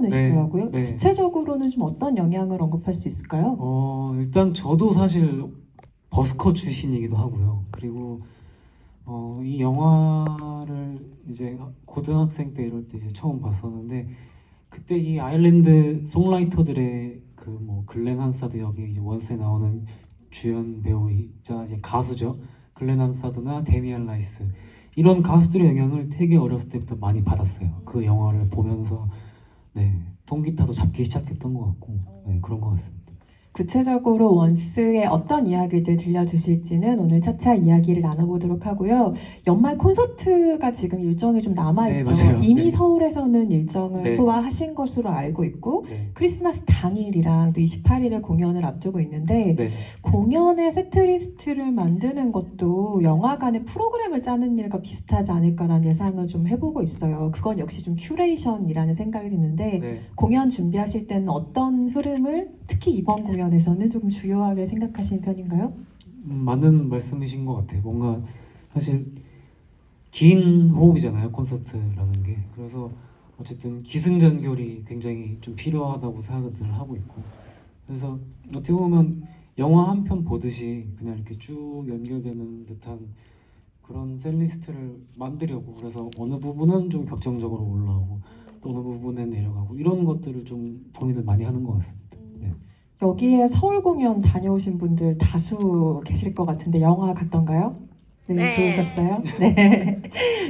하시더라고요. 네. 구체적으로는 좀 어떤 영향을 언급할 수 있을까요? 일단 저도 사실 버스커 출신이기도 하고요. 그리고 이 영화를 이제 고등학생 때 이럴 때 이제 처음 봤었는데, 그때 이 아일랜드 송라이터들의 그 뭐 글렌 한사드, 여기 이제 원스에 나오는 주연 배우이자 이제 가수죠. 글렌 한사드나 데미안 라이스, 이런 가수들의 영향을 되게 어렸을 때부터 많이 받았어요. 그 영화를 보면서 통기타도 잡기 시작했던 것 같고, 그런 것 같습니다. 구체적으로 원스의 어떤 이야기들 들려주실지는 오늘 차차 이야기를 나눠보도록 하고요. 연말 콘서트가 지금 일정이 좀 남아있죠. 네, 맞아요. 이미 네. 서울에서는 일정을 네. 소화하신 것으로 알고 있고, 네. 크리스마스 당일이랑 또 28일에 공연을 앞두고 있는데, 네. 공연의 세트리스트를 만드는 것도 영화관의 프로그램을 짜는 일과 비슷하지 않을까라는 예상을 좀 해보고 있어요. 그건 역시 좀 큐레이션이라는 생각이 드는데, 네. 공연 준비하실 때는 어떤 흐름을 특히 이번 공연에서는 조금 주요하게 생각하시는 편인가요? 맞는 말씀이신 것 같아요. 뭔가 사실 긴 호흡이잖아요, 콘서트라는 게. 그래서 어쨌든 기승전결이 굉장히 좀 필요하다고 생각을 하고 있고, 그래서 어떻게 보면 영화 한 편 보듯이 그냥 이렇게 쭉 연결되는 듯한 그런 셀리스트를 만들려고, 그래서 어느 부분은 좀 격정적으로 올라오고 또 어느 부분에 내려가고, 이런 것들을 좀 고민을 많이 하는 것 같습니다. 네. 여기에 서울 공연 다녀오신 분들 다수 계실 것 같은데 영화 같던가요? 네, 네. 좋으셨어요? 네,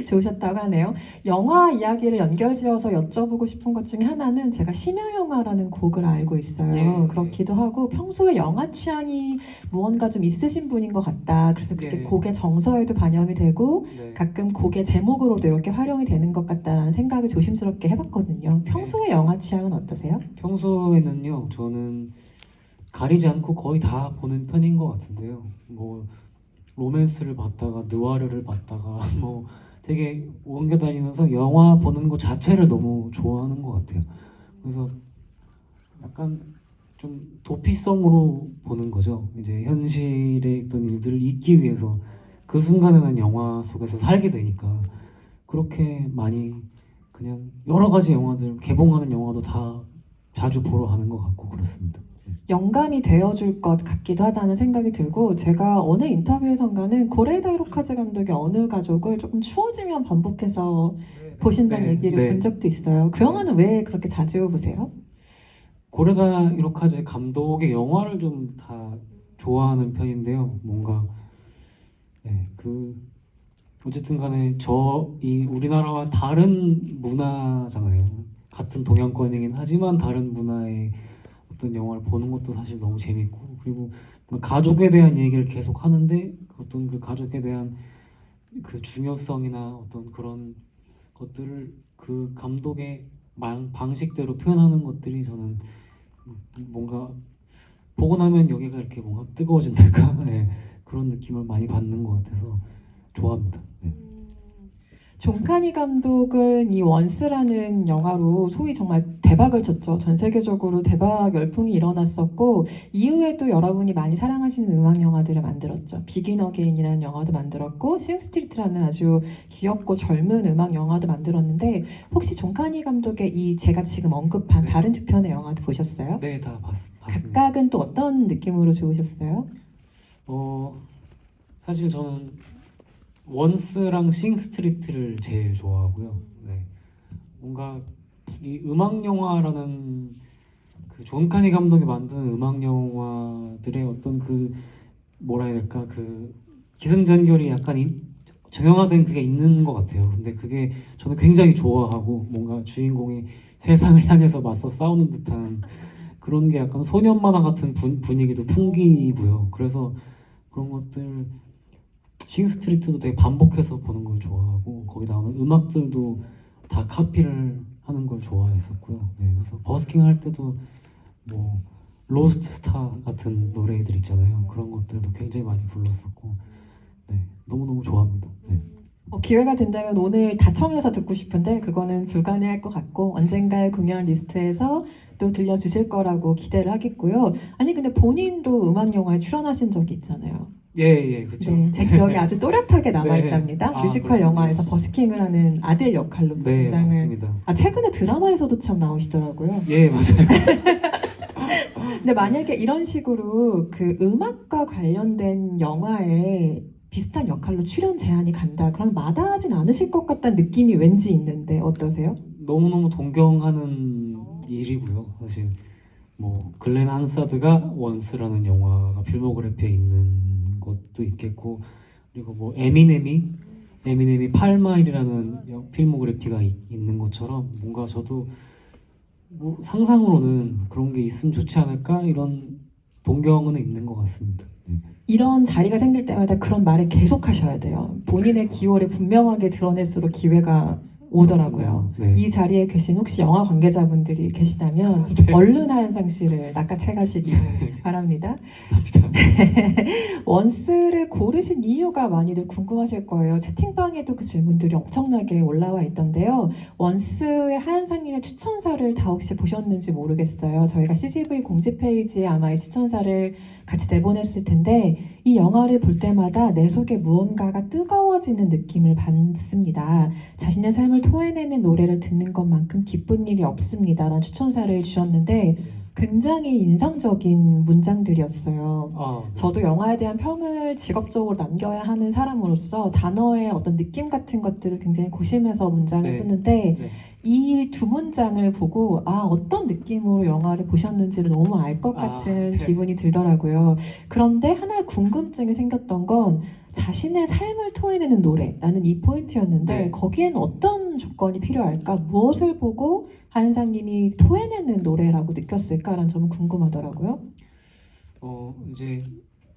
좋으셨다고 하네요. 영화 이야기를 연결지어서 여쭤보고 싶은 것 중에 하나는 제가 심야영화라는 곡을 알고 있어요. 예, 그렇기도 하고 평소에 영화 취향이 무언가 좀 있으신 분인 것 같다. 그래서 그게 예. 곡의 정서에도 반영이 되고 네. 가끔 곡의 제목으로도 이렇게 활용이 되는 것 같다라는 생각을 조심스럽게 해봤거든요. 평소에 영화 취향은 어떠세요? 평소에는요, 저는 가리지 않고 거의 다 보는 편인 것 같은데요. 뭐 로맨스를 봤다가 느와르를 봤다가 뭐 되게 옮겨 다니면서 영화 보는 것 자체를 너무 좋아하는 것 같아요. 그래서 약간 좀 도피성으로 보는 거죠. 이제 현실에 있던 일들을 잊기 위해서 그 순간에는 영화 속에서 살게 되니까, 그렇게 많이 그냥 여러 가지 영화들, 개봉하는 영화도 다 자주 보러 가는 것 같고 그렇습니다. 영감이 되어줄 것 같기도 하다는 생각이 들고, 제가 어느 인터뷰에선가는 고레다 히로카즈 감독의 어느 가족을 조금 추워지면 반복해서 보신다는 얘기를 본 적도 있어요. 그 영화는 왜 그렇게 자주 보세요? 고레다 히로카즈 감독의 영화를 좀 다 좋아하는 편인데요. 뭔가 어쨌든 간에 이 우리나라와 다른 문화잖아요. 같은 동양권이긴 하지만 다른 문화의 어떤 영화를 보는 것도 사실 너무 재밌고, 그리고 뭔가 가족에 대한 얘기를 계속 하는데 어떤 그 가족에 대한 그 중요성이나 어떤 그런 것들을 그 감독의 방식대로 표현하는 것들이, 저는 뭔가 보고 나면 여기가 이렇게 뭔가 뜨거워진달까 그런 느낌을 많이 받는 것 같아서 좋아합니다. 네. 존 카니 감독은 이 원스라는 영화로 소위 정말 대박을 쳤죠. 전 세계적으로 대박 열풍이 일어났었고, 이후에도 여러분이 많이 사랑하시는 음악 영화들을 만들었죠. 비긴 어게인이라는 영화도 만들었고, 싱스트리트라는 아주 귀엽고 젊은 음악 영화도 만들었는데, 혹시 존 카니 감독의 이 제가 지금 언급한 네. 다른 두 편의 영화도 보셨어요? 네, 다 봤습니다. 각각은 또 어떤 느낌으로 좋으셨어요? 사실 저는 원스랑 싱스트리트를 제일 좋아하고요. 네. 뭔가 이 음악 영화라는 그 존 카니 감독이 만드는 음악 영화들의 어떤 그 뭐라 해야 될까, 그 기승전결이 약간 정형화된 그게 있는 것 같아요. 근데 그게 저는 굉장히 좋아하고, 뭔가 주인공이 세상을 향해서 맞서 싸우는 듯한 그런 게 약간 소년 만화 같은 분위기도 풍기고요. 그래서 그런 것들, 싱스트리트도 되게 반복해서 보는 걸 좋아하고, 거기 나오는 음악들도 다 카피를 하는 걸 좋아했었고요. 네, 그래서 버스킹 할 때도 뭐 로스트 스타 같은 노래들 있잖아요. 그런 것들도 굉장히 많이 불렀었고, 너무너무 좋아합니다. 네. 기회가 된다면 오늘 다 청해서 듣고 싶은데 그거는 불가능할 것 같고, 언젠가의 공연 리스트에서 또 들려주실 거라고 기대를 하겠고요. 아니 근데 본인도 음악 영화에 출연하신 적이 있잖아요. 예, 그렇죠. 네, 제 기억에 아주 또렷하게 남아 네. 있답니다. 아, 뮤지컬 그렇군요. 영화에서 버스킹을 하는 아들 역할로 네, 등장을. 맞습니다. 아, 최근에 드라마에서도 참 나오시더라고요. 예, 맞아요. 근데 만약에 이런 식으로 그 음악과 관련된 영화에 비슷한 역할로 출연 제안이 간다, 그러면 마다하진 않으실 것 같다는 느낌이 왠지 있는데 어떠세요? 너무너무 동경하는 일이고요. 사실 뭐 글렌 한사드가 원스라는 영화가 필모그래피에 있는 것도 있겠고, 그리고 뭐 에미넴이 8마일이라는 필모그래피가 있는 것처럼 뭔가 저도 뭐 상상으로는 그런 게 있으면 좋지 않을까 이런 동경은 있는 것 같습니다. 네. 이런 자리가 생길 때마다 그런 말을 계속 하셔야 돼요. 본인의 기호를 분명하게 드러낼수록 기회가 오더라고요. 네. 이 자리에 계신 혹시 영화 관계자분들이 계시다면 얼른 하현상 씨를 낚아채 가시기 바랍니다. 감사합니다. 원스를 고르신 이유가 많이들 궁금하실 거예요. 채팅방에도 그 질문들이 엄청나게 올라와 있던데요. 원스의 하현상님의 추천사를 다 혹시 보셨는지 모르겠어요. 저희가 CGV 공지 페이지에 아마 이 추천사를 같이 내보냈을 텐데, 이 영화를 볼 때마다 내 속에 무언가가 뜨거워지는 느낌을 받습니다. 자신의 삶을 토해내는 노래를 듣는 것만큼 기쁜 일이 없습니다. 라는 추천사를 주셨는데 굉장히 인상적인 문장들이었어요. 네. 저도 영화에 대한 평을 직업적으로 남겨야 하는 사람으로서 단어의 어떤 느낌 같은 것들을 굉장히 고심해서 문장을 네. 쓰는데 네. 이 두 문장을 보고 어떤 느낌으로 영화를 보셨는지를 너무 알 것 같은 네. 기분이 들더라고요. 그런데 하나 궁금증이 생겼던 건 자신의 삶을 토해내는 노래라는 이 포인트였는데 네. 거기에는 어떤 조건이 필요할까? 무엇을 보고 하현상님이 토해내는 노래라고 느꼈을까라는 점은 궁금하더라고요. 이제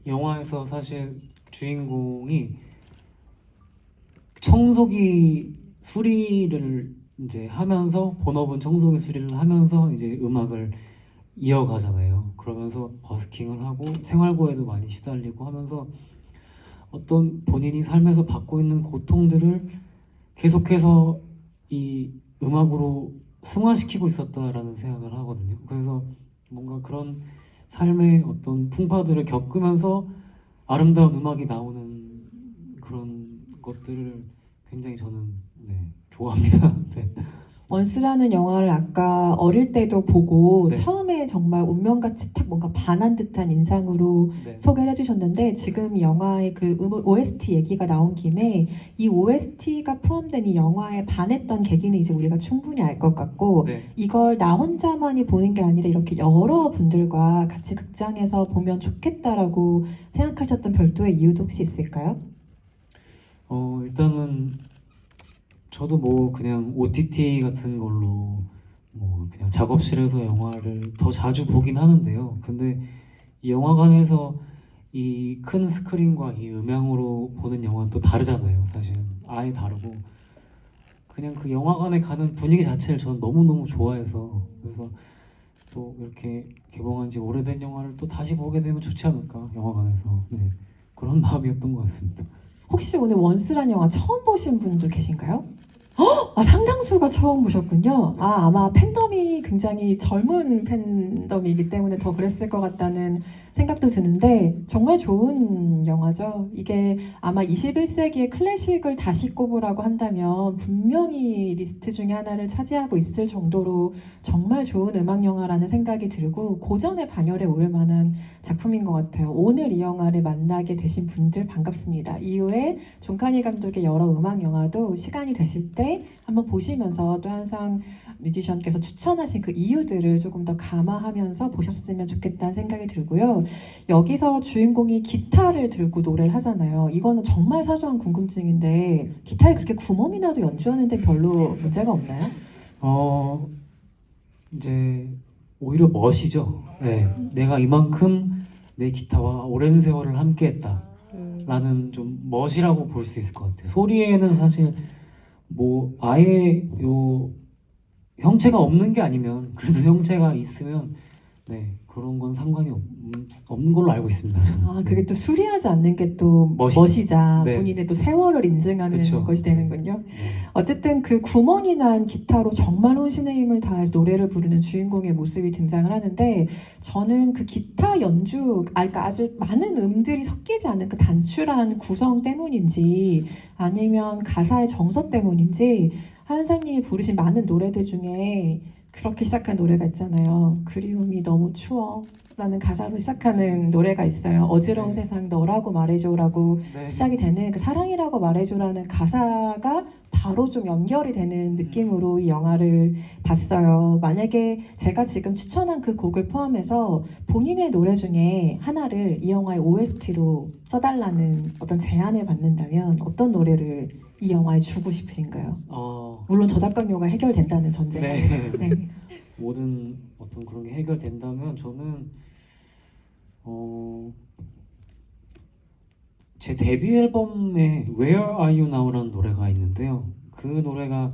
영화에서 사실 주인공이 청소기 수리를 이제 하면서, 본업은 청소기 수리를 하면서 이제 음악을 이어가잖아요. 그러면서 버스킹을 하고 생활고에도 많이 시달리고 하면서 어떤 본인이 삶에서 받고 있는 고통들을 계속해서 이 음악으로 승화시키고 있었다라는 생각을 하거든요. 그래서 뭔가 그런 삶의 어떤 풍파들을 겪으면서 아름다운 음악이 나오는 그런 것들을 굉장히 저는 좋아합니다. 네. 원스라는 영화를 아까 어릴 때도 보고 네. 처음에 정말 운명같이 탁 뭔가 반한 듯한 인상으로 네. 소개를 해주셨는데, 지금 이 영화의 그 OST 얘기가 나온 김에 이 OST가 포함된 이 영화에 반했던 계기는 이제 우리가 충분히 알 것 같고, 네. 이걸 나 혼자만이 보는 게 아니라 이렇게 여러 분들과 같이 극장에서 보면 좋겠다라고 생각하셨던 별도의 이유도 혹시 있을까요? 일단은 저도 뭐 그냥 OTT 같은 걸로 뭐 그냥 작업실에서 영화를 더 자주 보긴 하는데요. 근데 이 영화관에서 이 큰 스크린과 이 음향으로 보는 영화는 또 다르잖아요. 사실 아예 다르고, 그냥 그 영화관에 가는 분위기 자체를 저는 너무너무 좋아해서, 그래서 또 이렇게 개봉한 지 오래된 영화를 또 다시 보게 되면 좋지 않을까, 영화관에서. 네, 그런 마음이었던 것 같습니다. 혹시 오늘 원스란 영화 처음 보신 분도 계신가요? 상당수가 처음 보셨군요. 아마 팬덤이 굉장히 젊은 팬덤이기 때문에 더 그랬을 것 같다는 생각도 드는데, 정말 좋은 영화죠. 이게 아마 21세기의 클래식을 다시 꼽으라고 한다면 분명히 리스트 중에 하나를 차지하고 있을 정도로 정말 좋은 음악 영화라는 생각이 들고 고전의 반열에 오를 만한 작품인 것 같아요. 오늘 이 영화를 만나게 되신 분들 반갑습니다. 이후에 존 카니 감독의 여러 음악 영화도 시간이 되실 때 한번 보시면서 또 항상 뮤지션께서 추천하신 그 이유들을 조금 더 감화하면서 보셨으면 좋겠다는 생각이 들고요. 여기서 주인공이 기타를 들고 노래를 하잖아요. 이거는 정말 사소한 궁금증인데 기타에 그렇게 구멍이 나도 연주하는데 별로 문제가 없나요? 이제 오히려 멋이죠. 네, 내가 이만큼 내 기타와 오랜 세월을 함께했다 라는 좀 멋이라고 볼 수 있을 것 같아요. 소리에는 사실 뭐 아예 요 형체가 없는 게 아니면, 그래도 형체가 있으면 네, 그런 건 상관이 없는 걸로 알고 있습니다. 저는. 아, 그게 또 수리하지 않는 게 또 멋이- 멋이자 네. 본인의 또 세월을 인증하는 그쵸. 것이 되는군요. 네. 어쨌든 그 구멍이 난 기타로 정말 혼신의 힘을 다해서 노래를 부르는 주인공의 모습이 등장을 하는데 저는 그 기타 연주, 그러니까 아주 많은 음들이 섞이지 않는 그 단출한 구성 때문인지 아니면 가사의 정서 때문인지 하은상님이 부르신 많은 노래들 중에 그렇게 시작한 노래가 있잖아요. 그리움이 너무 추워. 라는 가사로 시작하는 노래가 있어요. 어지러운 네. 세상 너라고 말해줘라고 네. 시작이 되는 그 사랑이라고 말해줘라는 가사가 바로 좀 연결이 되는 느낌으로 이 영화를 봤어요. 만약에 제가 지금 추천한 그 곡을 포함해서 본인의 노래 중에 하나를 이 영화의 OST로 써달라는 어떤 제안을 받는다면 어떤 노래를 이 영화에 주고 싶으신가요? 물론 저작권료가 해결된다는 전제가. 네. 네. 모든 어떤 그런 게 해결된다면 저는 제 데뷔 앨범에 Where Are You Now라는 노래가 있는데요. 그 노래가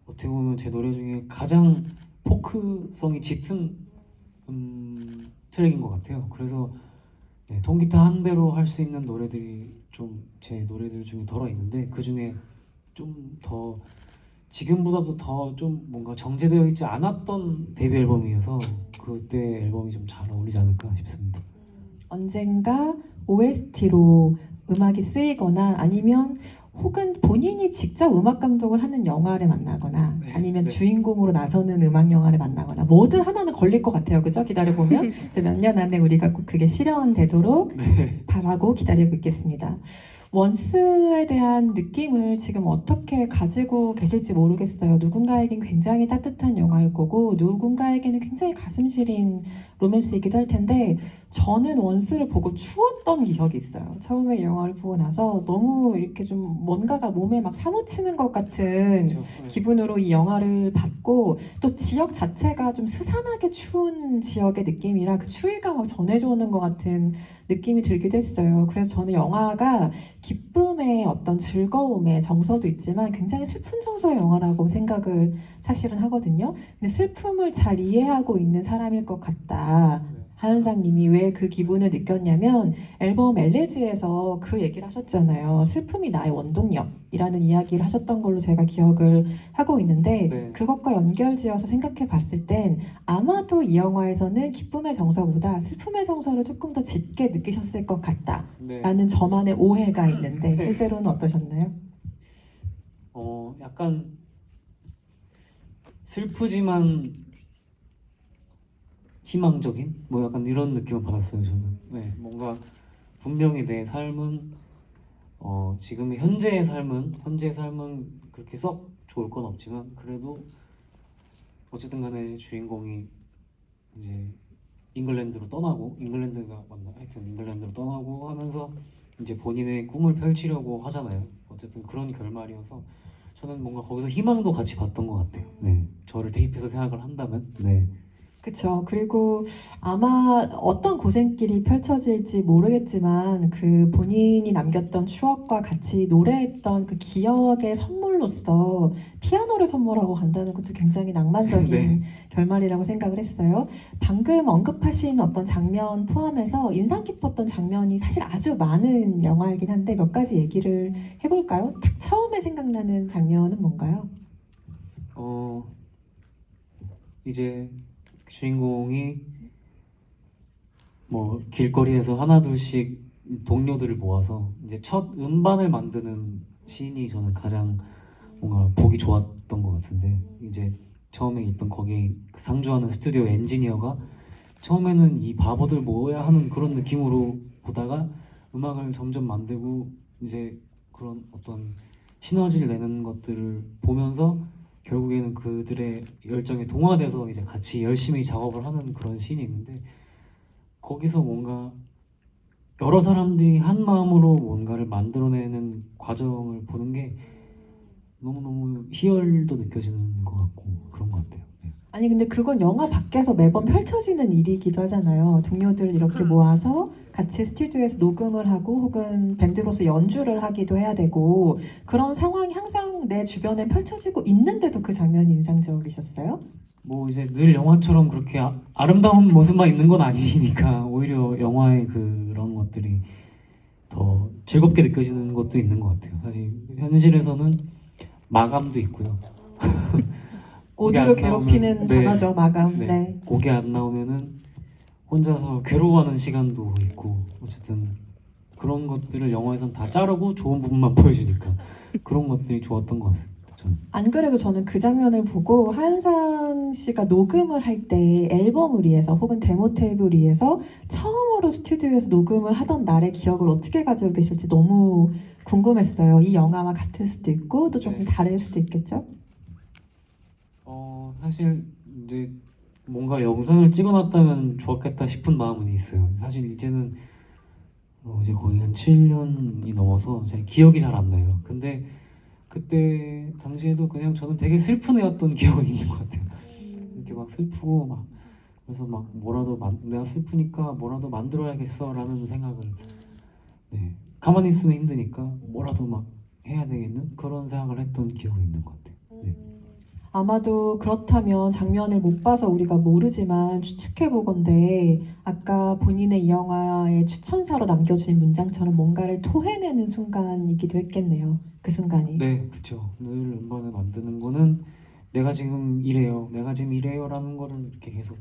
어떻게 보면 제 노래 중에 가장 포크성이 짙은 트랙인 것 같아요. 그래서 네, 통기타 한 대로 할 수 있는 노래들이 좀 제 노래들 중에 덜어 있는데 그 중에 좀 더 지금보다도 더 좀 뭔가 정제되어 있지 않았던 데뷔 앨범이어서 그때 앨범이 좀 잘 어울리지 않을까 싶습니다. 언젠가 OST로 음악이 쓰이거나 아니면 혹은 본인이 직접 음악 감독을 하는 영화를 만나거나 네, 아니면 네. 주인공으로 나서는 음악 영화를 만나거나 뭐든 하나는 걸릴 것 같아요. 그죠? 기다려보면 이제 몇 년 안에 우리가 꼭 그게 실현되도록 바라고 기다리고 있겠습니다. 원스에 대한 느낌을 지금 어떻게 가지고 계실지 모르겠어요. 누군가에겐 굉장히 따뜻한 영화일 거고 누군가에게는 굉장히 가슴 시린 로맨스이기도 할 텐데 저는 원스를 보고 추웠던 기억이 있어요. 처음에 이 영화를 보고 나서 너무 이렇게 좀 뭔가가 몸에 막 사무치는 것 같은 그렇죠? 네. 기분으로 이 영화를 봤고 또 지역 자체가 좀 스산하게 추운 지역의 느낌이라 그 추위가 막 전해져 오는 것 같은 느낌이 들기도 했어요. 그래서 저는 영화가 기쁨의 어떤 즐거움의 정서도 있지만 굉장히 슬픈 정서의 영화라고 생각을 사실은 하거든요. 근데 슬픔을 잘 이해하고 있는 사람일 것 같다. 네. 하은상님이 왜 그 기분을 느꼈냐면 앨범 엘레지에서 그 얘기를 하셨잖아요. 슬픔이 나의 원동력이라는 이야기를 하셨던 걸로 제가 기억을 하고 있는데 네. 그것과 연결지어서 생각해 봤을 땐 아마도 이 영화에서는 기쁨의 정서보다 슬픔의 정서를 조금 더 짙게 느끼셨을 것 같다라는 네. 저만의 오해가 있는데 실제로는 어떠셨나요? 약간 슬프지만 희망적인 뭐 약간 이런 느낌을 받았어요. 저는 네, 뭔가 분명히 내 삶은 지금의 현재의 삶은 그렇게 썩 좋을 건 없지만 그래도 어쨌든 간에 주인공이 이제 잉글랜드로 떠나고 잉글랜드가 맞나? 하여튼 잉글랜드로 떠나고 하면서 이제 본인의 꿈을 펼치려고 하잖아요. 어쨌든 그런 결말이어서 저는 뭔가 거기서 희망도 같이 봤던 것 같아요. 네, 저를 대입해서 생각을 한다면 네. 그쵸. 그리고 아마 어떤 고생길이 펼쳐질지 모르겠지만 그 본인이 남겼던 추억과 같이 노래했던 그 기억의 선물로서 피아노를 선물하고 간다는 것도 굉장히 낭만적인 네. 결말이라고 생각을 했어요. 방금 언급하신 어떤 장면 포함해서 인상 깊었던 장면이 사실 아주 많은 영화이긴 한데 몇 가지 얘기를 해볼까요? 딱 처음에 생각나는 장면은 뭔가요? 이제 주인공이 뭐 길거리에서 하나둘씩 동료들을 모아서 이제 첫 음반을 만드는 씬이 저는 가장 뭔가 보기 좋았던 것 같은데 이제 처음에 있던 거기 그 상주하는 스튜디오 엔지니어가 처음에는 이 바보들 뭐야 하는 그런 느낌으로 보다가 음악을 점점 만들고 이제 그런 어떤 시너지를 내는 것들을 보면서 결국에는 그들의 열정에 동화돼서 이제 같이 열심히 작업을 하는 그런 씬이 있는데 거기서 뭔가 여러 사람들이 한 마음으로 뭔가를 만들어내는 과정을 보는 게 너무너무 희열도 느껴지는 것 같고 그런 것 같아요. 네. 아니 근데 그건 영화 밖에서 매번 펼쳐지는 일이기도 하잖아요. 동료들 이렇게 모아서 같이 스튜디오에서 녹음을 하고 혹은 밴드로서 연주를 하기도 해야 되고 그런 상황이 항상 내 주변에 펼쳐지고 있는데도 그 장면이 인상적이셨어요? 뭐 이제 늘 영화처럼 그렇게 아름다운 모습만 있는 건 아니니까 오히려 영화의 그런 것들이 더 즐겁게 느껴지는 것도 있는 것 같아요. 사실 현실에서는 마감도 있고요. 곡이 모두를 안 괴롭히는 나오면, 단어죠, 마감. 네, 네. 곡이 안 나오면은 혼자서 괴로워하는 시간도 있고 어쨌든 그런 것들을 영화에선 다 자르고 좋은 부분만 보여주니까 그런 것들이 좋았던 것 같습니다. 저는. 안 그래도 저는 그 장면을 보고 하현상 씨가 녹음을 할 때 앨범을 위해서 혹은 데모 테이프를 위해서 처음으로 스튜디오에서 녹음을 하던 날의 기억을 어떻게 가지고 계실지 너무 궁금했어요. 이 영화와 같을 수도 있고 또 조금 네. 다를 수도 있겠죠? 사실 이제 뭔가 영상을 찍어놨다면 좋았겠다 싶은 마음은 있어요. 사실 이제는 이제 거의 한 7년이 넘어서 제 기억이 잘 안 나요. 근데 그때 당시에도 그냥 저는 되게 슬픈 애였던 기억은 있는 것 같아요. 이렇게 막 슬프고 막 그래서 막 뭐라도 내가 슬프니까 뭐라도 만들어야겠어라는 생각을 네, 가만히 있으면 힘드니까 뭐라도 막 해야 되겠는 그런 생각을 했던 기억이 있는 것 같아요. 네. 아마도 그렇다면 장면을 못 봐서 우리가 모르지만 추측해 보건데 아까 본인의 이 영화의 추천사로 남겨주신 문장처럼 뭔가를 토해내는 순간이기도 했겠네요. 그 순간이. 네, 그쵸. 늘 음반을 만드는 거는 내가 지금 이래요, 내가 지금 이래요라는 거를 이렇게 계속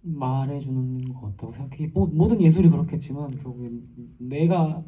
말해주는 것 같다고 생각해. 모든 예술이 그렇겠지만 결국엔 내가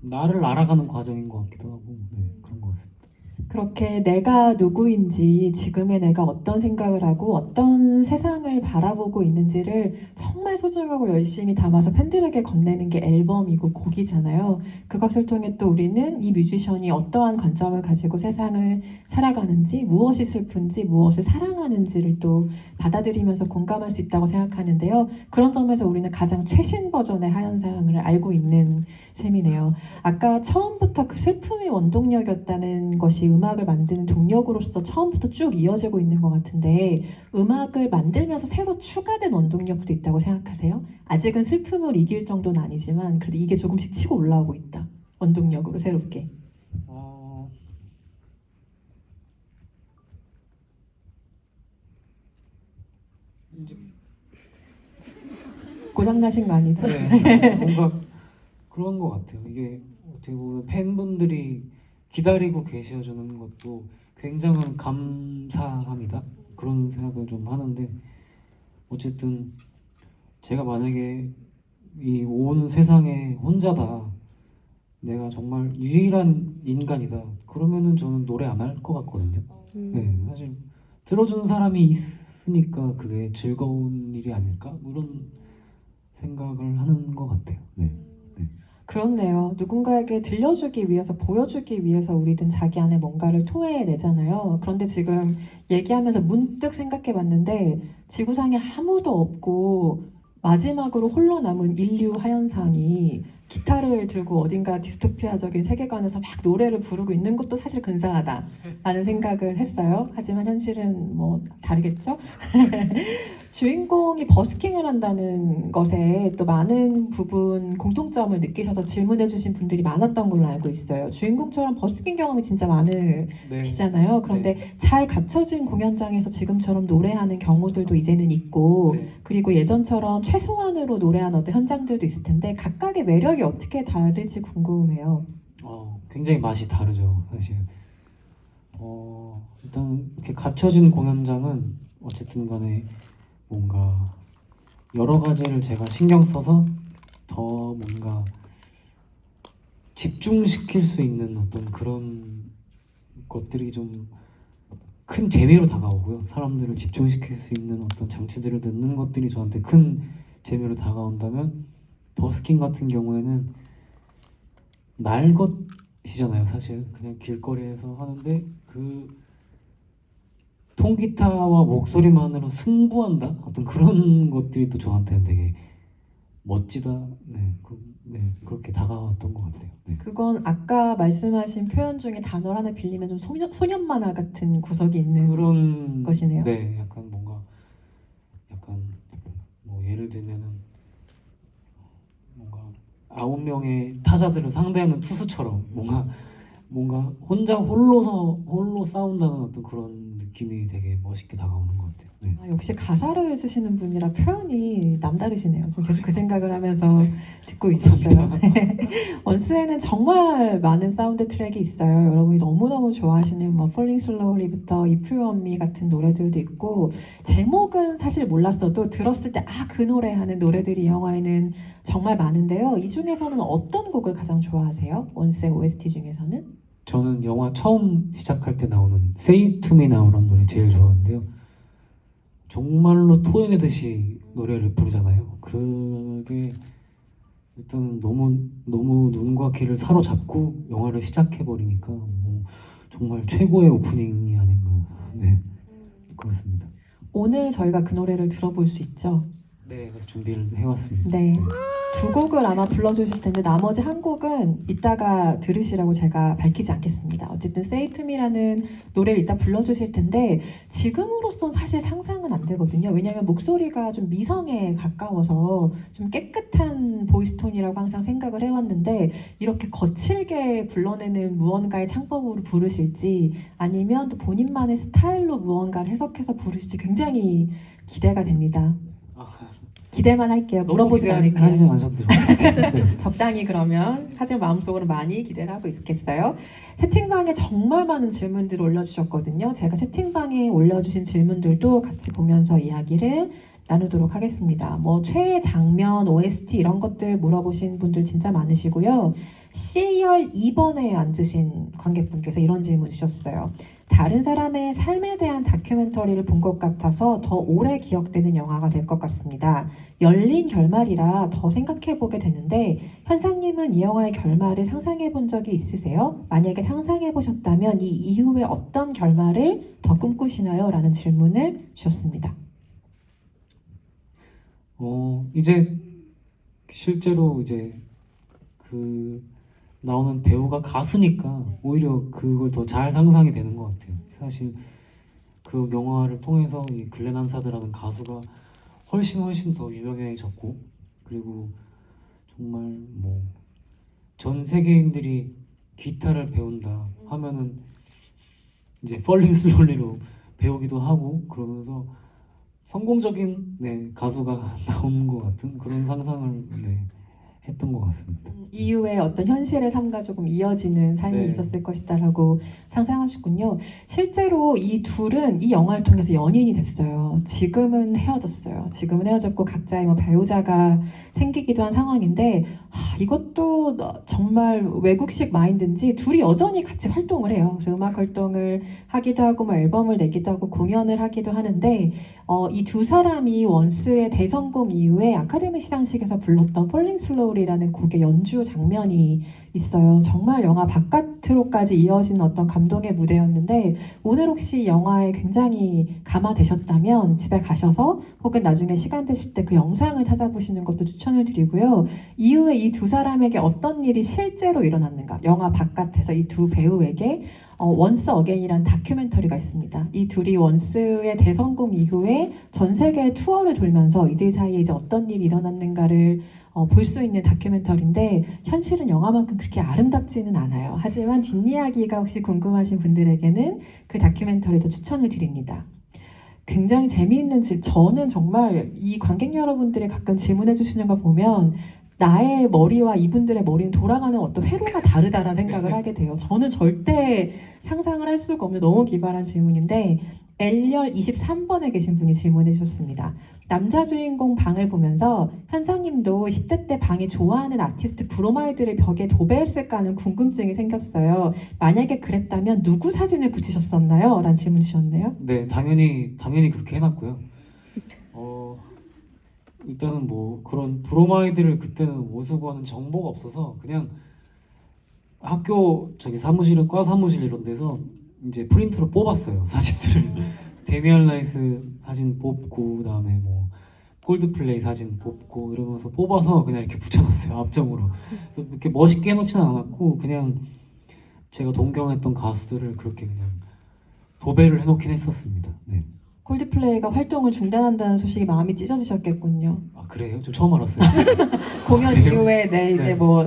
나를 알아가는 과정인 것 같기도 하고 네, 그런 것 같습니다. 그렇게 내가 누구인지, 지금의 내가 어떤 생각을 하고 어떤 세상을 바라보고 있는지를 정말 소중하고 열심히 담아서 팬들에게 건네는 게 앨범이고 곡이잖아요. 그것을 통해 또 우리는 이 뮤지션이 어떠한 관점을 가지고 세상을 살아가는지, 무엇이 슬픈지, 무엇을 사랑하는지를 또 받아들이면서 공감할 수 있다고 생각하는데요. 그런 점에서 우리는 가장 최신 버전의 하현상을 알고 있는 셈이네요. 아까 처음부터 그 슬픔이 원동력이었다는 것이 음악을 만드는 동력으로서 처음부터 쭉 이어지고 있는 것 같은데 음악을 만들면서 새로 추가된 원동력도 있다고 생각하세요? 아직은 슬픔을 이길 정도는 아니지만 그래도 이게 조금씩 치고 올라오고 있다. 원동력으로 새롭게. 어, 이제 고장나신 거 아니죠? 네, 뭔가 그런 것 같아요. 이게 어떻게 보면 팬분들이 기다리고 계셔주는 것도 굉장한 감사함이다. 그런 생각을 좀 하는데 어쨌든 제가 만약에 이 온 세상에 혼자다. 내가 정말 유일한 인간이다. 그러면은 저는 노래 안 할 것 같거든요. 네, 사실 들어주는 사람이 있으니까 그게 즐거운 일이 아닐까? 뭐 이런 생각을 하는 것 같아요. 네. 그렇네요. 누군가에게 들려주기 위해서, 보여주기 위해서 우리든 자기 안에 뭔가를 토해내잖아요. 그런데 지금 얘기하면서 문득 생각해 봤는데, 지구상에 아무도 없고, 마지막으로 홀로 남은 인류 하현상이 기타를 들고 어딘가 디스토피아적인 세계관에서 막 노래를 부르고 있는 것도 사실 근사하다라는 생각을 했어요. 하지만 현실은 뭐 다르겠죠? 주인공이 버스킹을 한다는 것에 또 많은 부분 공통점을 느끼셔서 질문해 주신 분들이 많았던 걸로 알고 있어요. 주인공처럼 버스킹 경험이 진짜 네. 많으시잖아요. 그런데 잘 갖춰진 공연장에서 지금처럼 노래하는 경우들도 이제는 있고 네. 그리고 예전처럼 최소한으로 노래하는 어떤 현장들도 있을 텐데 각각의 매력이 어떻게 다를지 궁금해요. 굉장히 맛이 다르죠, 사실. 일단 이렇게 갖춰진 공연장은 어쨌든 간에 뭔가 여러 가지를 제가 신경 써서 더 뭔가 집중시킬 수 있는 어떤 그런 것들이 좀 큰 재미로 다가오고요. 사람들을 집중시킬 수 있는 어떤 장치들을 넣는 것들이 저한테 큰 재미로 다가온다면 버스킹 같은 경우에는 날 것이잖아요. 사실 그냥 길거리에서 하는데 그 통기타와 목소리만으로 승부한다? 어떤 그런 것들이 또 저한테는 되게 멋지다. 네, 그렇게 다가왔던 것 같아요. 네. 그건 아까 말씀하신 표현 중에 단어를 하나 빌리면 좀 소년 만화 같은 구석이 있는 그런 것이네요. 네, 약간 뭔가 약간 뭐 예를 들면은 뭔가 9명의 타자들을 상대하는 투수처럼 뭔가 뭔가 홀로 싸운다는 어떤 그런 느낌이 되게 멋있게 다가오는 것 같아요. 네. 아, 역시 가사를 쓰시는 분이라 표현이 남다르시네요. 좀 계속 그 생각을 하면서 듣고 있었어요. 원스에는 정말 많은 사운드 트랙이 있어요. 여러분이 너무너무 좋아하시는 뭐 Falling Slowly부터 If You Want Me 같은 노래들도 있고 제목은 사실 몰랐어도 들었을 때 아, 그 노래 하는 노래들이 이 영화에는 정말 많은데요. 이 중에서는 어떤 곡을 가장 좋아하세요? 원스의 OST 중에서는? 저는 영화 처음 시작할 때 나오는 Say It To Me Now라는 노래 제일 좋아하는데요. 정말로 토해내듯이 노래를 부르잖아요. 그게 일단 너무 눈과 귀를 사로잡고 영화를 시작해버리니까 뭐 정말 최고의 오프닝이 아닌가. 네, 그렇습니다. 오늘 저희가 그 노래를 들어볼 수 있죠? 네, 그래서 준비를 해왔습니다. 네. 두 곡을 아마 불러주실 텐데 나머지 한 곡은 이따가 들으시라고 제가 밝히지 않겠습니다. 어쨌든 Say To Me라는 노래를 이따 불러주실 텐데 지금으로선 사실 상상은 안 되거든요. 왜냐하면 목소리가 좀 미성에 가까워서 좀 깨끗한 보이스톤이라고 항상 생각을 해왔는데 이렇게 거칠게 불러내는 무언가의 창법으로 부르실지 아니면 또 본인만의 스타일로 무언가를 해석해서 부르실지 굉장히 기대가 됩니다. 기대만 할게요. 물어보지 하지 않을게요. 않으셔도 좋을 것 같아요. 네. 적당히 그러면 하지만 마음속으로 많이 기대를 하고 있겠어요. 채팅방에 정말 많은 질문들을 올려주셨거든요. 제가 채팅방에 올려주신 질문들도 같이 보면서 이야기를 나누도록 하겠습니다. 뭐 최애 장면, OST 이런 것들 물어보신 분들 진짜 많으시고요. C열 2번에 앉으신 관객분께서 이런 질문 주셨어요. 다른 사람의 삶에 대한 다큐멘터리를 본 것 같아서 더 오래 기억되는 영화가 될 것 같습니다. 열린 결말이라 더 생각해보게 되는데 현상님은 이 영화의 결말을 상상해본 적이 있으세요? 만약에 상상해보셨다면 이 이후에 어떤 결말을 더 꿈꾸시나요? 라는 질문을 주셨습니다. 이제 실제로 이제 그 나오는 배우가 가수니까 오히려 그걸 더 잘 상상이 되는 것 같아요. 사실 그 영화를 통해서 이 글렌 한사드라는 가수가 훨씬 더 유명해졌고 그리고 정말 뭐 전 세계인들이 기타를 배운다 하면은 이제 Falling Slowly로 배우기도 하고 그러면서 성공적인 가수가 나오는 것 같은 그런 상상을 했던 것 같습니다. 이후에 어떤 현실의 삶과 조금 이어지는 삶이 네. 있었을 것이다라고 상상하셨군요. 실제로 이 둘은 이 영화를 통해서 연인이 됐어요. 지금은 헤어졌어요. 지금은 헤어졌고 각자의 뭐 배우자가 생기기도 한 상황인데 이것도 정말 외국식 마인드인지 둘이 여전히 같이 활동을 해요. 그래서 음악 활동을 하기도 하고 뭐 앨범을 내기도 하고 공연을 하기도 하는데 이 두 사람이 원스의 대성공 이후에 아카데미 시상식에서 불렀던 Falling Slowly라는 곡의 연주 장면이 있어요. 정말 영화 바깥으로까지 이어진 어떤 감동의 무대였는데 오늘 혹시 영화에 굉장히 감화되셨다면 집에 가셔서 혹은 나중에 시간 되실 때 그 영상을 찾아보시는 것도 추천을 드리고요. 이후에 이 두 사람에게 어떤 일이 실제로 일어났는가 영화 바깥에서 이 두 배우에게 원스 어게인이라는 다큐멘터리가 있습니다. 이 둘이 원스의 대성공 이후에 전 세계 투어를 돌면서 이들 사이에 이제 어떤 일이 일어났는가를 볼 수 있는 다큐멘터리인데 현실은 영화만큼 그렇게 아름답지는 않아요. 하지만 뒷이야기가 혹시 궁금하신 분들에게는 그 다큐멘터리도 추천을 드립니다. 굉장히 재미있는 저는 정말 이 관객 여러분들이 가끔 질문해 주시는 거 보면 나의 머리와 이분들의 머리는 돌아가는 어떤 회로가 다르다라는 생각을 하게 돼요. 저는 절대 상상을 할 수가 없는 너무 기발한 질문인데 L열 23번에 계신 분이 질문해 주셨습니다. 남자 주인공 방을 보면서 현상님도 10대 때 방에 좋아하는 아티스트 브로마이드를 벽에 도배했을까 하는 궁금증이 생겼어요. 만약에 그랬다면 누구 사진을 붙이셨었나요? 라는 질문 주셨네요. 네, 당연히 그렇게 해놨고요. 일단은 뭐 그런 브로마이드를 그때는 어디서 구하는 정보가 없어서 그냥 학교 과 사무실 이런 데서 이제 프린트로 뽑았어요 사진들을. 데미안 라이스 사진 뽑고 그다음에 뭐 콜드플레이 사진 뽑고 이러면서 뽑아서 그냥 이렇게 붙여놨어요 앞점으로. 그래서 이렇게 멋있게 해놓지는 않았고 그냥 제가 동경했던 가수들을 그렇게 그냥 도배를 해놓긴 했었습니다. 네. 콜드플레이가 활동을 중단한다는 소식이 마음이 찢어지셨겠군요. 아 그래요? 저 처음 알았어요. 공연 그래요? 이후에 이제 네. 뭐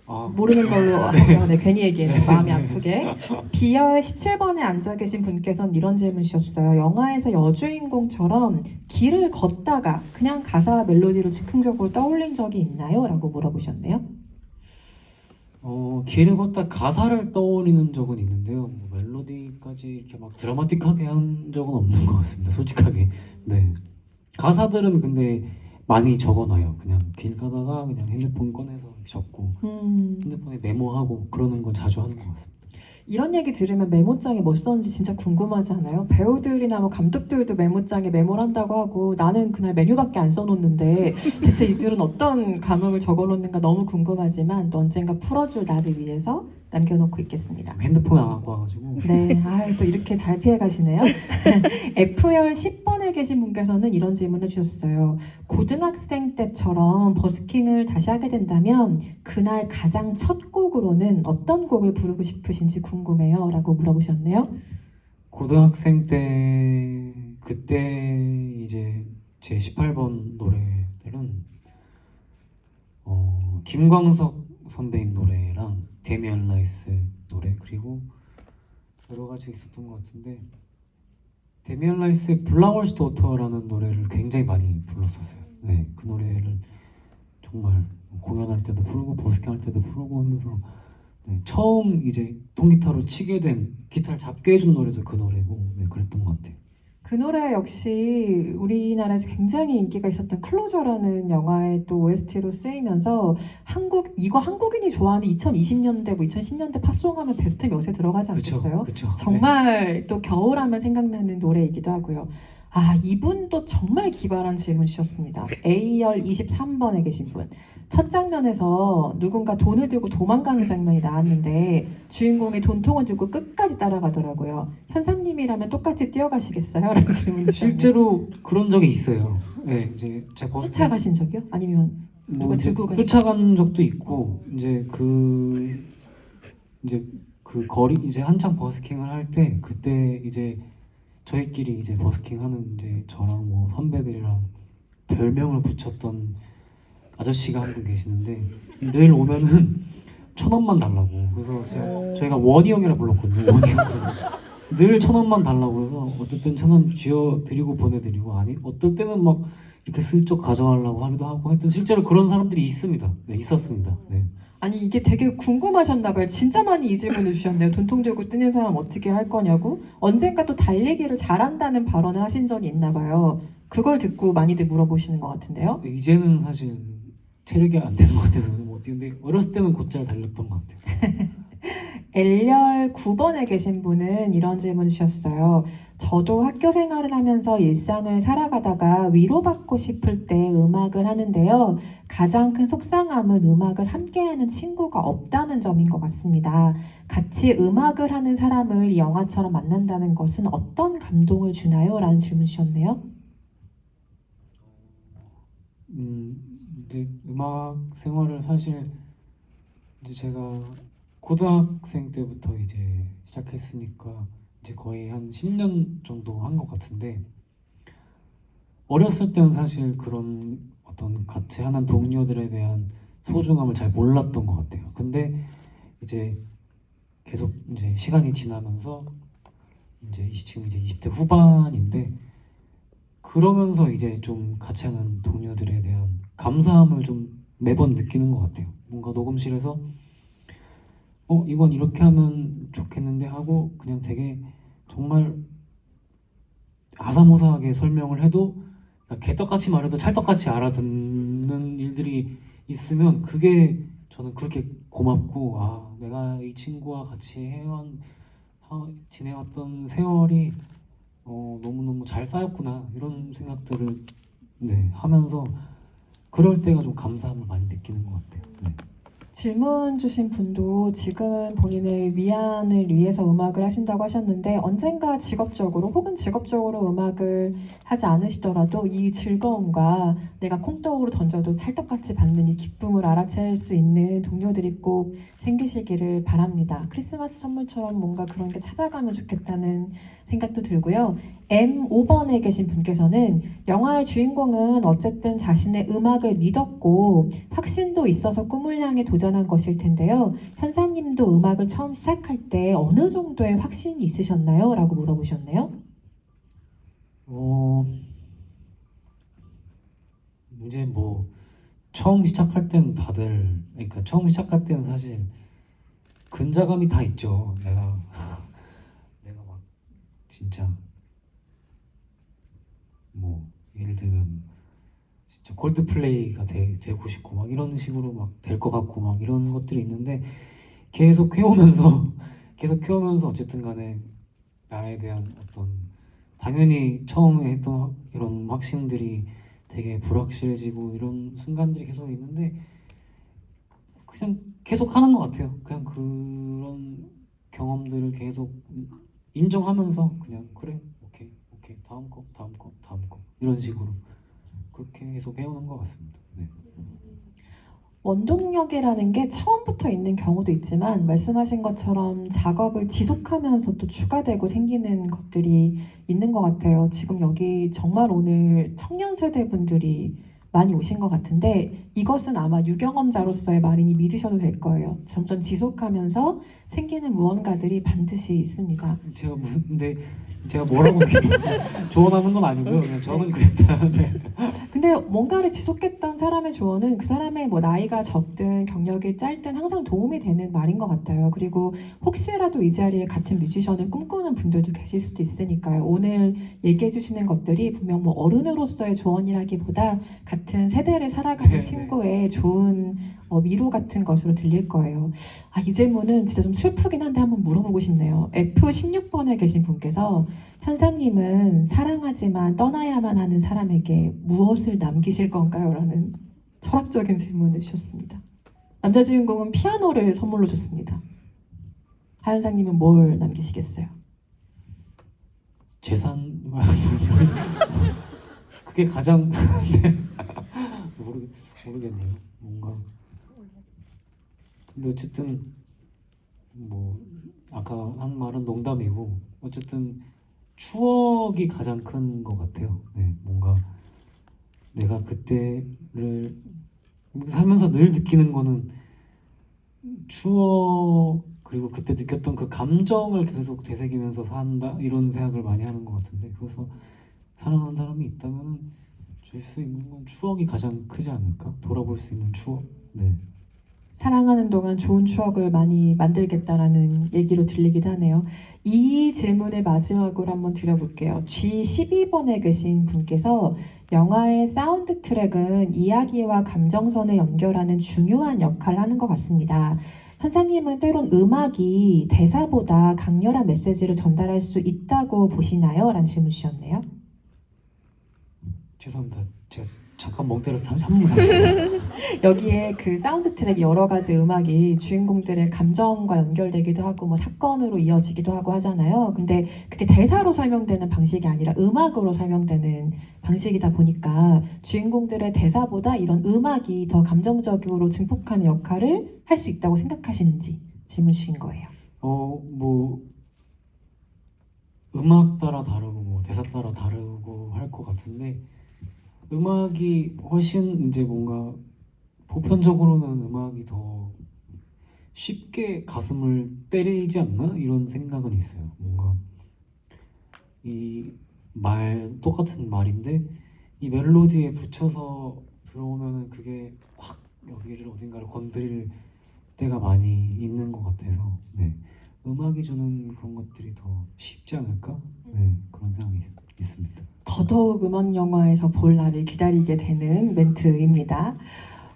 아, 모르는 걸로 하죠. 네, 괜히 얘기해서 마음이 아프게. B열 17번에 앉아 계신 분께서는 이런 질문 주셨어요. 영화에서 여주인공처럼 길을 걷다가 그냥 가사 멜로디로 즉흥적으로 떠올린 적이 있나요? 라고 물어보셨네요. 길을 걷다 가사를 떠올리는 적은 있는데요. 뭐 멜로디까지 이렇게 막 드라마틱하게 한 적은 없는 것 같습니다. 솔직하게. 네. 가사들은 근데 많이 적어놔요. 그냥 길 가다가 그냥 핸드폰 꺼내서 적고 핸드폰에 메모하고 그러는 건 자주 하는 것 같습니다. 이런 얘기 들으면 메모장이 뭐 썼는지 진짜 궁금하지 않아요? 배우들이나 뭐 감독들도 메모장에 메모를 한다고 하고 나는 그날 메뉴밖에 안 써놓는데 대체 이들은 어떤 감흥을 적어놓는가 너무 궁금하지만 또 언젠가 풀어줄 나를 위해서 남겨놓고 있겠습니다. 핸드폰 안 갖고 와가지고 네, 또 이렇게 잘 피해 가시네요. F열 10번에 계신 분께서는 이런 질문을 주셨어요. 고등학생 때처럼 버스킹을 다시 하게 된다면 그날 가장 첫 곡으로는 어떤 곡을 부르고 싶으신지 궁금해요. 라고 물어보셨네요. 고등학생 때 그때 이제 제 18번 노래들은 김광석 선배님 노래랑 데미안 라이스 노래 그리고 여러 가지 있었던 것 같은데 데미안 라이스의 플라워스 도터라는 노래를 굉장히 많이 불렀었어요. 네, 그 노래를 정말 공연할 때도 부르고 버스킹 할 때도 부르고 하면서 네, 처음 이제 통기타로 치게 된 기타를 잡게 해준 노래도 그 노래고 네, 그랬던 것 같아요. 그 노래 역시 우리나라에서 굉장히 인기가 있었던 클로저라는 영화의 또 OST로 쓰이면서 이거 한국인이 좋아하는 2020년대 뭐 2010년대 팝송하면 베스트 몇에 들어가지 않겠어요? 그쵸. 정말 또 겨울하면 생각나는 노래이기도 하고요. 이분도 정말 기발한 질문 주셨습니다. A열 23번에 계신 분. 첫 장면에서 누군가 돈을 들고 도망가는 장면이 나왔는데 주인공이 돈통을 들고 끝까지 따라가더라고요. 현상님이라면 똑같이 뛰어가시겠어요? 라는 질문 주셨네요. 실제로 그런 적이 있어요. 네, 이제 제 버스킹 쫓아가신 적이요? 아니면 누가 이제 들고 간 쫓아간 적도 있고 이제 그 거리 이제 한창 버스킹을 할 때 그때 이제 저희끼리 이제 버스킹하는 이제 저랑 뭐 선배들이랑 별명을 붙였던 아저씨가 한 분 계시는데 늘 오면은 1,000원만 달라고 그래서 저희가 원희 형이라 불렀거든요. 원희 형 그래서 늘 1,000원만 달라고 그래서 어떨 땐 1,000원 쥐어 드리고 보내드리고 아니 어떨 때는 막 이렇게 슬쩍 가져가려고 하기도 하고 하여튼 실제로 그런 사람들이 있습니다. 네, 있었습니다. 네. 아니 이게 되게 궁금하셨나봐요. 진짜 많이 이 질문을 주셨네요. 돈통 들고 뛰는 사람 어떻게 할 거냐고. 언젠가 또 달리기를 잘한다는 발언을 하신 적이 있나봐요. 그걸 듣고 많이들 물어보시는 것 같은데요. 이제는 사실 체력이 안 되는 것 같아서 못 뛰는데 어렸을 때는 곧잘 달렸던 것 같아요. L열 9번에 계신 분은 이런 질문 주셨어요. 저도 학교 생활을 하면서 일상을 살아가다가 위로받고 싶을 때 음악을 하는데요. 가장 큰 속상함은 음악을 함께하는 친구가 없다는 점인 것 같습니다. 같이 음악을 하는 사람을 이 영화처럼 만난다는 것은 어떤 감동을 주나요? 라는 질문 주셨네요. 이제 음악 생활을 사실 이제 제가 고등학생 때부터 이제 시작했으니까 이제 거의 한 10년 정도 한 것 같은데 어렸을 때는 사실 그런 어떤 같이 하는 동료들에 대한 소중함을 잘 몰랐던 것 같아요. 근데 이제 계속 이제 시간이 지나면서 이제 지금 이제 20대 후반인데 그러면서 이제 좀 같이 하는 동료들에 대한 감사함을 좀 매번 느끼는 것 같아요. 뭔가 녹음실에서 이건 이렇게 하면 좋겠는데 하고 그냥 되게 정말 아사모사하게 설명을 해도 그러니까 개떡같이 말해도 찰떡같이 알아듣는 일들이 있으면 그게 저는 그렇게 고맙고 내가 이 친구와 같이 지내왔던 세월이 너무너무 잘 쌓였구나 이런 생각들을 하면서 그럴 때가 좀 감사함을 많이 느끼는 것 같아요. 네. 질문 주신 분도 지금은 본인의 위안을 위해서 음악을 하신다고 하셨는데 언젠가 직업적으로 혹은 직업적으로 음악을 하지 않으시더라도 이 즐거움과 내가 콩떡으로 던져도 찰떡같이 받는 이 기쁨을 알아챌 수 있는 동료들이 꼭 생기시기를 바랍니다. 크리스마스 선물처럼 뭔가 그런 게 찾아가면 좋겠다는 생각도 들고요. M5번에 계신 분께서는 영화의 주인공은 어쨌든 자신의 음악을 믿었고 확신도 있어서 꿈을 향해 도전한 것일 텐데요. 현상님도 음악을 처음 시작할 때 어느 정도의 확신이 있으셨나요? 라고 물어보셨네요. 이제 뭐 처음 시작할 때는 다들 그러니까 처음 시작할 때는 사실 근자감이 다 있죠. 내가 막 진짜 뭐 예를 들면 진짜 콜드플레이가 되고 싶고 막 이런 식으로 막 될 것 같고 막 이런 것들이 있는데 계속 해오면서 계속 해오면서 어쨌든 간에 나에 대한 어떤 당연히 처음에 했던 이런 확신들이 되게 불확실해지고 이런 순간들이 계속 있는데 그냥 계속 하는 것 같아요. 그냥 그런 경험들을 계속 인정하면서 그냥 그래 오케이 다음 거 이런 식으로 그렇게 계속 해오는 것 같습니다. 네. 원동력이라는 게 처음부터 있는 경우도 있지만 말씀하신 것처럼 작업을 지속하면서 또 추가되고 생기는 것들이 있는 것 같아요. 지금 여기 정말 오늘 청년 세대 분들이 많이 오신 것 같은데 이것은 아마 유경험자로서의 말이니 믿으셔도 될 거예요. 점점 지속하면서 생기는 무언가들이 반드시 있습니다. 제가 뭐라고 이렇게 조언하는 건 아니고요. 그냥 저는 그랬다. 네. 근데 뭔가를 지속했던 사람의 조언은 그 사람의 뭐 나이가 적든 경력이 짧든 항상 도움이 되는 말인 것 같아요. 그리고 혹시라도 이 자리에 같은 뮤지션을 꿈꾸는 분들도 계실 수도 있으니까요. 오늘 얘기해 주시는 것들이 분명 뭐 어른으로서의 조언이라기보다 같은 세대를 살아가는 네, 친구의 좋은 위로 같은 것으로 들릴 거예요. 이 질문은 진짜 좀 슬프긴 한데 한번 물어보고 싶네요. F16번에 계신 분께서 현상님은 사랑하지만 떠나야만 하는 사람에게 무엇을 남기실 건가요? 라는 철학적인 질문을 주셨습니다. 남자 주인공은 피아노를 선물로 줬습니다. 하현상님은 뭘 남기시겠어요? 재산 그게 가장 모르겠네요. 뭔가 근데 어쨌든 뭐 아까 한 말은 농담이고 어쨌든 추억이 가장 큰 것 같아요. 네, 뭔가 내가 그때를 살면서 늘 느끼는 거는 추억 그리고 그때 느꼈던 그 감정을 계속 되새기면서 산다 이런 생각을 많이 하는 것 같은데 그래서 사랑하는 사람이 있다면 줄 수 있는 건 추억이 가장 크지 않을까? 돌아볼 수 있는 추억. 네. 사랑하는 동안 좋은 추억을 많이 만들겠다라는 얘기로 들리기도 하네요. 이 질문을 마지막으로 한번 드려볼게요. G12번에 계신 분께서 영화의 사운드 트랙은 이야기와 감정선을 연결하는 중요한 역할을 하는 것 같습니다. 현사님은 때론 음악이 대사보다 강렬한 메시지를 전달할 수 있다고 보시나요? 라는 질문 주셨네요. 죄송합니다. 제가 잠깐 멍 때려서 3분 다시. 여기에 그 사운드 트랙 여러 가지 음악이 주인공들의 감정과 연결되기도 하고 뭐 사건으로 이어지기도 하고 하잖아요. 근데 그게 대사로 설명되는 방식이 아니라 음악으로 설명되는 방식이다 보니까 주인공들의 대사보다 이런 음악이 더 감정적으로 증폭하는 역할을 할 수 있다고 생각하시는지 질문 주신 거예요. 뭐 음악 따라 다르고 뭐 대사 따라 다르고 할 것 같은데 음악이 훨씬 이제 뭔가 보편적으로는 음악이 더 쉽게 가슴을 때리지 않나 이런 생각은 있어요. 뭔가 이 똑같은 말인데 이 멜로디에 붙여서 들어오면은 그게 확 여기를 어딘가를 건드릴 때가 많이 있는 것 같아서 네. 음악이 주는 그런 것들이 더 쉽지 않을까? 네, 그런 생각이 있습니다. 더더욱 음악 영화에서 볼 날을 기다리게 되는 멘트입니다.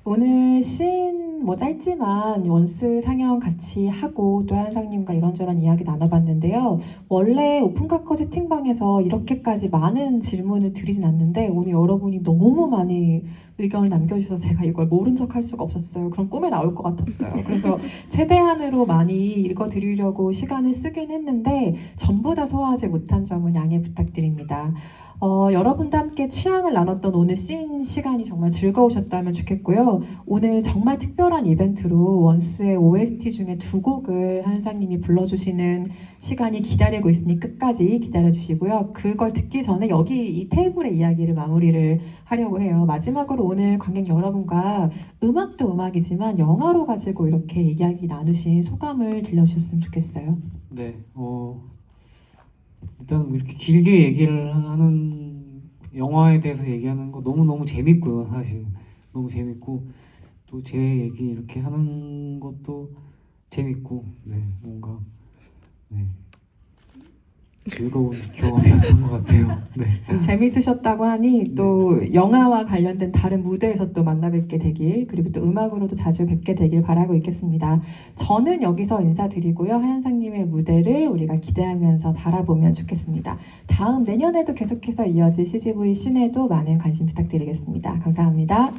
오늘 씬 뭐 짧지만 원스 상영 같이 하고 또 한상님과 이런저런 이야기 나눠봤는데요. 원래 오픈카커 채팅방에서 이렇게까지 많은 질문을 드리진 않는데 오늘 여러분이 너무 많이 의견을 남겨주셔서 제가 이걸 모른 척 할 수가 없었어요. 그럼 꿈에 나올 것 같았어요. 그래서 최대한으로 많이 읽어드리려고 시간을 쓰긴 했는데 전부 다 소화하지 못한 점은 양해 부탁드립니다. 여러분과 함께 취향을 나눴던 오늘 씬 시간이 정말 즐거우셨다면 좋겠고요. 오늘 정말 특별한 특별한 이벤트로 원스의 OST 중에 두 곡을 한상님이 불러주시는 시간이 기다리고 있으니 끝까지 기다려주시고요. 그걸 듣기 전에 여기 이 테이블의 이야기를 마무리를 하려고 해요. 마지막으로 오늘 관객 여러분과 음악도 음악이지만 영화로 가지고 이렇게 이야기 나누신 소감을 들려주셨으면 좋겠어요. 네, 일단 이렇게 길게 얘기를 하는 영화에 대해서 얘기하는 거 너무너무 재밌고요. 사실 너무 재밌고 또 제 얘기 이렇게 하는 것도 재밌고 네, 뭔가 네, 즐거운 경험이었던 것 같아요. 네. 재밌으셨다고 하니 또 영화와 관련된 다른 무대에서 또 만나 뵙게 되길, 그리고 또 음악으로도 자주 뵙게 되길 바라고 있겠습니다. 저는 여기서 인사드리고요. 하현상님의 무대를 우리가 기대하면서 바라보면 좋겠습니다. 다음 내년에도 계속해서 이어질 CGV 씬에도 많은 관심 부탁드리겠습니다. 감사합니다.